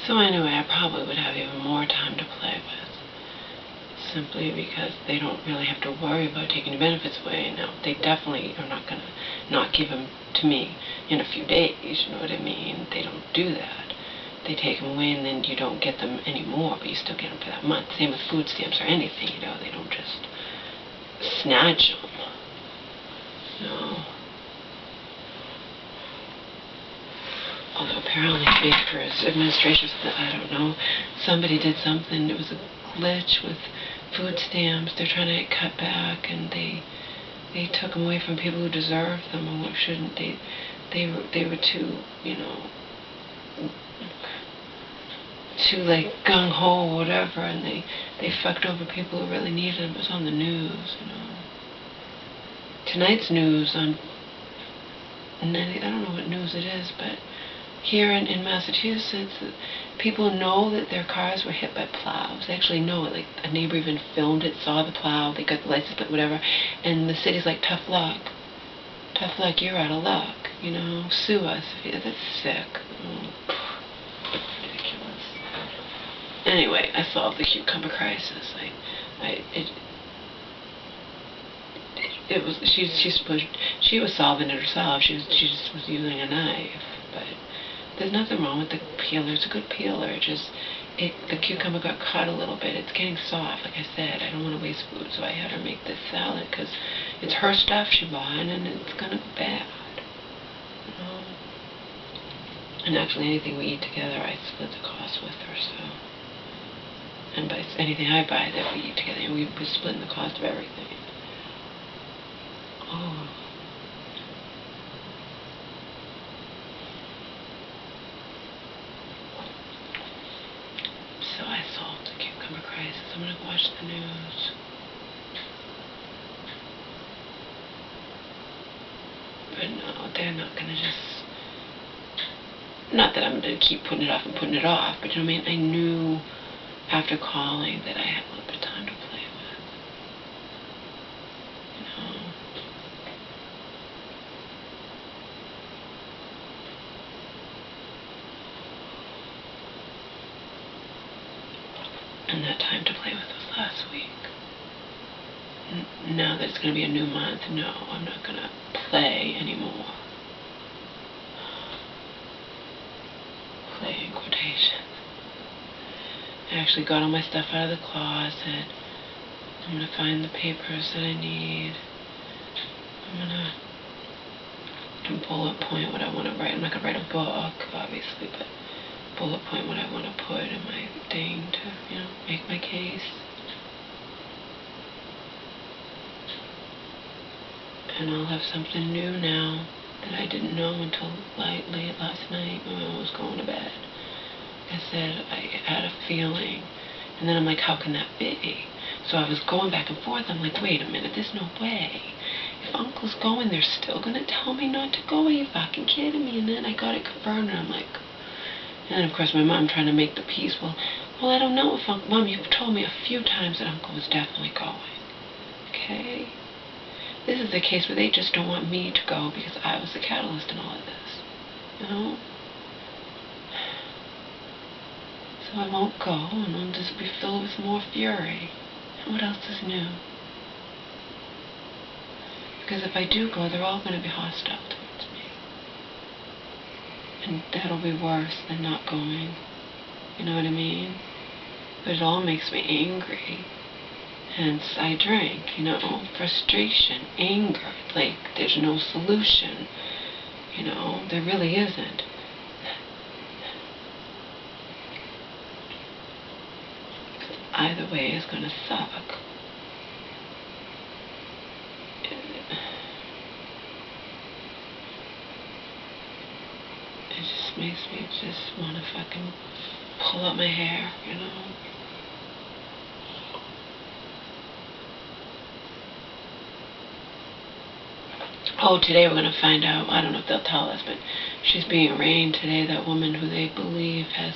So anyway, I probably would have even more time to play with, simply because they don't really have to worry about taking the benefits away. Now, they definitely are not going to not give them to me in a few days, you know what I mean? They don't do that. They take them away and then you don't get them anymore, but you still get them for that month. Same with food stamps or anything, you know, they don't just snatch them. No. Although apparently Baker's administration, I don't know, somebody did something, it was a glitch with food stamps. They're trying to cut back, and they took them away from people who deserve them or who shouldn't. They were too, you know, too like gung-ho or whatever, and they fucked over people who really needed them. It was on the news, you know. Tonight's news on, I don't know what news it is, but here in Massachusetts, people know that their cars were hit by plows. They actually know it. Like, a neighbor even filmed it, saw the plow, they got the license plate, whatever, and the city's like, tough luck. Tough luck, you're out of luck, you know, sue us. That's sick. Oh, ridiculous. Anyway, I solved the cucumber crisis. She was solving it herself. She just was using a knife, but there's nothing wrong with the peeler. It's a good peeler. The cucumber got cut a little bit. It's getting soft. Like I said, I don't want to waste food, so I had her make this salad because it's her stuff she bought, and it's gonna go bad. You know? And actually, anything we eat together, I split the cost with her. So, and by anything I buy that we eat together, we're splitting the cost of everything. Oh. So I solved the cucumber crisis. I'm going to watch the news. But no, they're not going to just... Not that I'm going to keep putting it off and putting it off, but you know what I mean? I knew after calling that I had a little bit of time to play with. You know? And that time to play with was last week. Now that it's going to be a new month, no, I'm not going to play anymore. Play in quotation. I actually got all my stuff out of the closet. I'm going to find the papers that I need. I'm going to bullet point what I want to write. I'm not going to write a book, obviously, but bullet point what I want to put in my thing to, you know, make my case. And I'll have something new now that I didn't know until late last night when I was going to bed. I said I had a feeling, and then I'm like, how can that be? So I was going back and forth. I'm like, wait a minute, there's no way. If Uncle's going, they're still going to tell me not to go? Are you fucking kidding me? And then I got it confirmed, and I'm like... And then, of course, my mom trying to make the peace. Well, I don't know if Uncle... Mom, you've told me a few times that Uncle was definitely going. Okay? This is a case where they just don't want me to go because I was the catalyst in all of this. You know? So I won't go, and I'll just be filled with more fury. And what else is new? Because if I do go, they're all going to be hostile towards me. And that'll be worse than not going. You know what I mean? But it all makes me angry. Hence, I drink, you know, frustration, anger, like there's no solution, you know, there really isn't. Either way is going to suck. It just makes me just want to fucking pull out my hair, you know. Oh, today we're going to find out, I don't know if they'll tell us, but she's being arraigned today, that woman who they believe has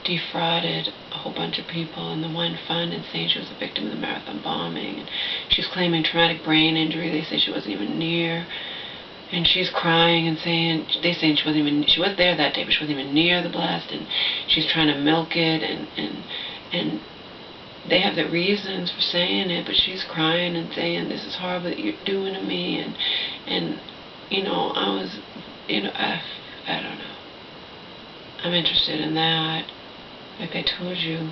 defrauded a whole bunch of people in the one fund and saying she was a victim of the marathon bombing. And she's claiming traumatic brain injury. They say she wasn't even near And she's crying and saying, they saying she wasn't there that day, but she wasn't even near the blast, and she's trying to milk it, and they have the reasons for saying it, but she's crying and saying, this is horrible that you're doing to me, and you know, I was, you know, I don't know. I'm interested in that. Like I told you,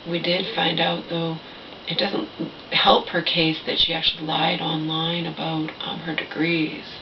we did find out, though, it doesn't help her case that she actually lied online about her degrees.